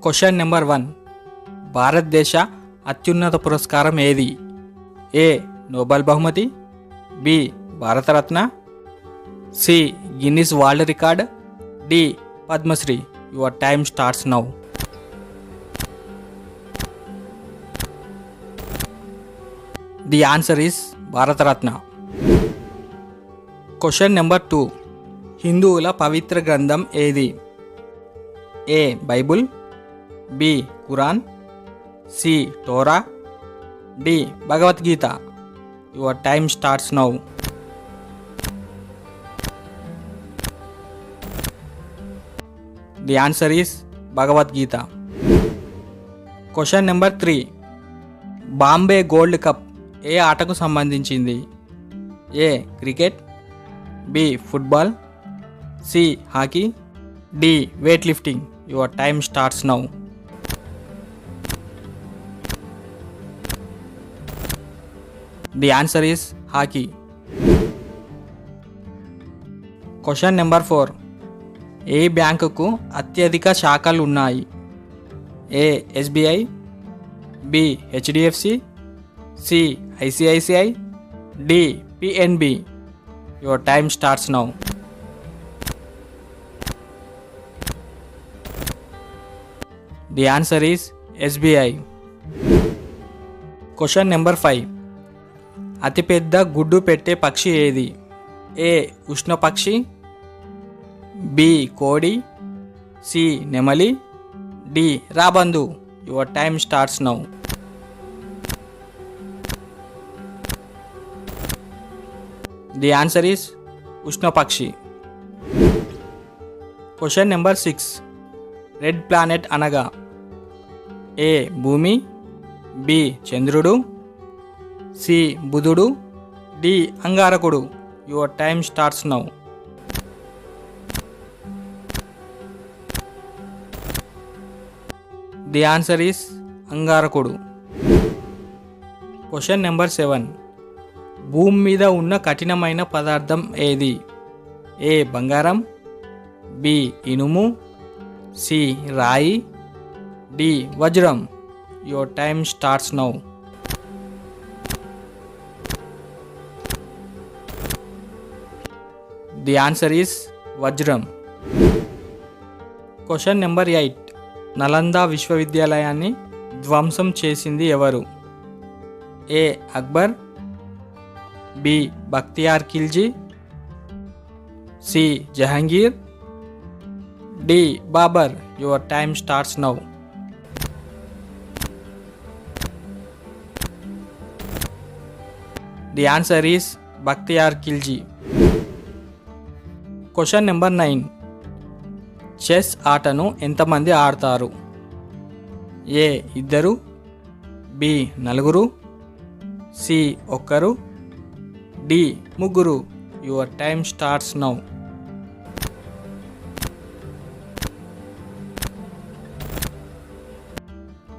Question number 1. భారతదేశ అత్యున్నత పురస్కారం ఏది? ఏ. నోబెల్ బహుమతి, B. Bharat Ratna, C. Guinness world record, D. Padma Shri. Your time starts now. The answer is Bharat Ratna. Question number 2. హిందువుల పవిత్ర గ్రంథం ఏది? A. Bible, B. Quran, C. Torah, D. Bhagavad Gita. Your time starts now. The answer is Bhagavad Gita. Question number 3. Bombay gold cup ఏ ఆటకు సంబంధించింది? A. Cricket, B. Football, C. Hockey, D. Weight lifting. Your time starts now. The answer is hockey. Question number 4. ఏ బ్యాంకుకు అత్యధిక శాఖలు ఉన్నాయి? A. SBI, B. HDFC, C. ICICI, D. PNB. Your time starts now. The answer is SBI. Question number 5. అతిపెద్ద గుడ్డు పెట్టే పక్షి ఏది? ఏ. ఉష్ణపక్షి, బి. కోడి, సి. నెమలి, డి. రాబందు. Your time starts now. The answer is ఉష్ణపక్షి. Question number 6. రెడ్ ప్లానెట్ అనగా? ఏ. భూమి, బి. చంద్రుడు, సి. బుధుడు, డి. అంగారకుడు. Your time starts now. The answer is అంగారకుడు. Question number 7. భూమి మీద ఉన్న కఠినమైన పదార్థం ఏది? ఏ. బంగారం, బి. ఇనుము, సి. రాయి, డి. వజ్రం. Your time starts now. The answer is వజ్రం. Question number 8. నలంద విశ్వవిద్యాలయాన్ని ధ్వంసం చేసింది ఎవరు? A. Akbar, B. Bakhtiyar Khilji, C. Jahangir, D. Babur. Your time starts now. The answer is Bakhtiyar Khilji. Question number 9. Chess ఆటను ఎంతమంది ఆడతారు? ఏ. ఇద్దరు, బి. నలుగురు, సి. ఒక్కరు, డి. ముగ్గురు. Your time starts now.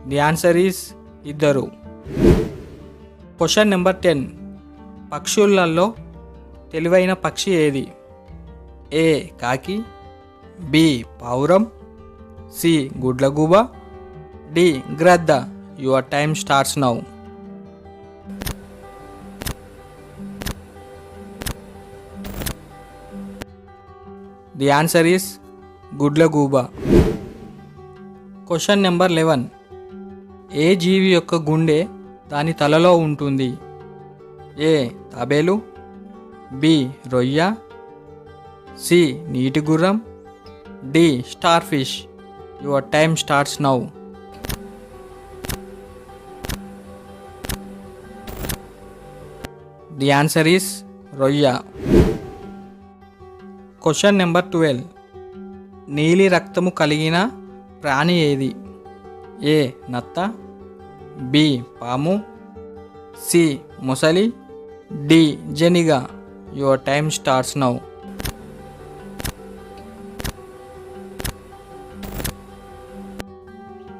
The answer is ఇద్దరు. Question number 10. పక్షులలో తెలివైన పక్షి ఏది? ఏ. కాకి, బి. పావురం, సి. గుడ్లగూబ, డి. గ్రద్ద. Your time starts now. The answer is గుడ్లగూబ. Question number 11. ఏ జీవి యొక్క గుండె దాని తలలో ఉంటుంది? ఏ. తాబేలు, బి. రొయ్య, సి. నీటి గుర్రం, D. Starfish. Your time starts now. The answer is రొయ్య. Question number 12. నీలి రక్తము కలిగిన ప్రాణి ఏది? ఏ. నత్త, బి. పాము, సి. మొసలి, డి. జెనిగ. Your time starts now.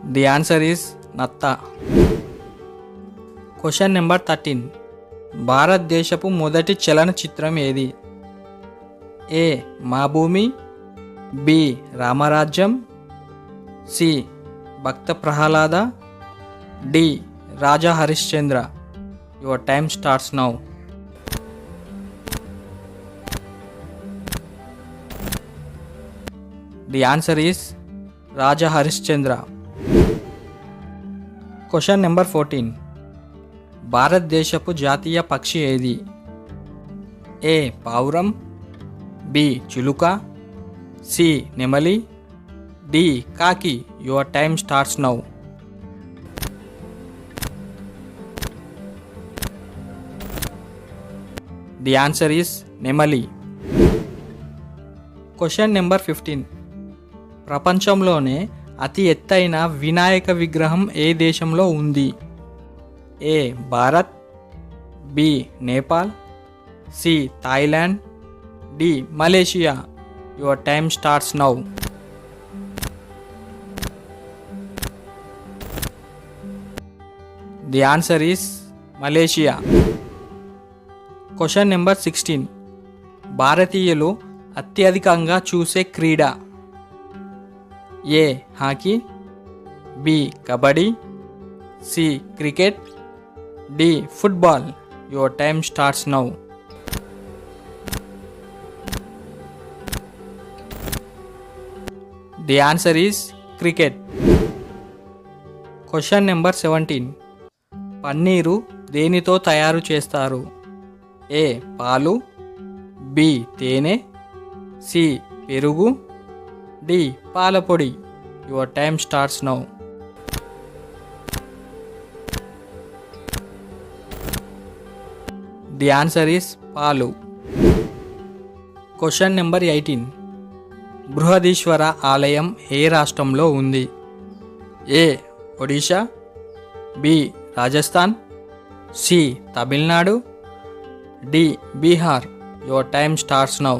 The answer is నత్త. Question number 13. భారతదేశపు మొదటి చలనచిత్రం ఏది? ఏ. మా Bhoomi, B. Ramarajyam, C. Bhakta Prahlada, D Raja Harishchandra. Your time starts now. The answer is Raja Harishchandra. Question number 14. భారతదేశపు జాతీయ పక్షి ఏది? ఏ పావురం, బి చిలుక, సి నెమలి, డి కాకి. Your time starts now. The answer is నెమలి. Question number 15. ప్రపంచంలోనే అతి ఎత్తైన వినాయక విగ్రహం ఏ దేశంలో ఉంది? A Bharat, B Nepal, C Thailand, D Malaysia. Your time starts now. The answer is Malaysia. Question number 16. భారతీయులు అత్యధికంగా చూసే క్రీడ? A hockey, B kabaddi, C cricket, D football. Your time starts now. The answer is cricket. Question number 17. పన్నీరు దేనితో తయారు చేస్తారు? ఏ పాలు, B తేనె, సి పెరుగు, డి పాలపొడి. Your time starts now. The answer is పాలు. Question number 18. బృహదీశ్వర ఆలయం ఏ రాష్ట్రంలో ఉంది? A Odisha, B Rajasthan, C Tamil Nadu, D Bihar. Your time starts now.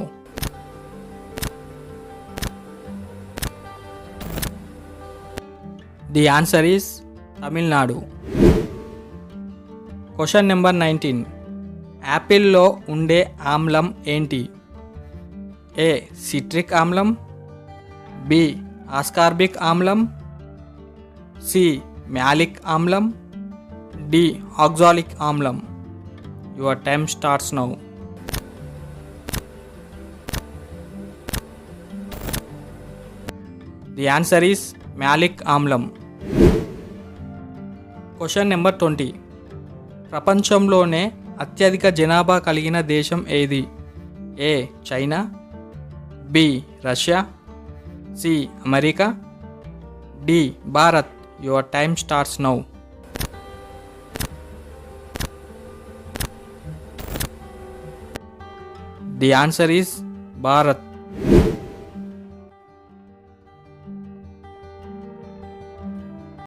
The answer is Tamil Nadu. Question number 19. యాపిల్లో ఉండే ఆమ్లం ఏంటి? ఏ సిట్రిక్ ఆమ్లం, బి ఆస్కార్బిక్ ఆమ్లం, సి మ్యాలిక్ ఆమ్లం, డి ఆక్సాలిక్ ఆమ్లం. Your time starts now. The answer is malic ఆమ్లం. Question number 20. ప్రపంచంలోనే అత్యధిక జనాభా కలిగిన దేశం ఏది? A China, B Russia, C America, D Bharat. Your time starts now. The answer is Bharat.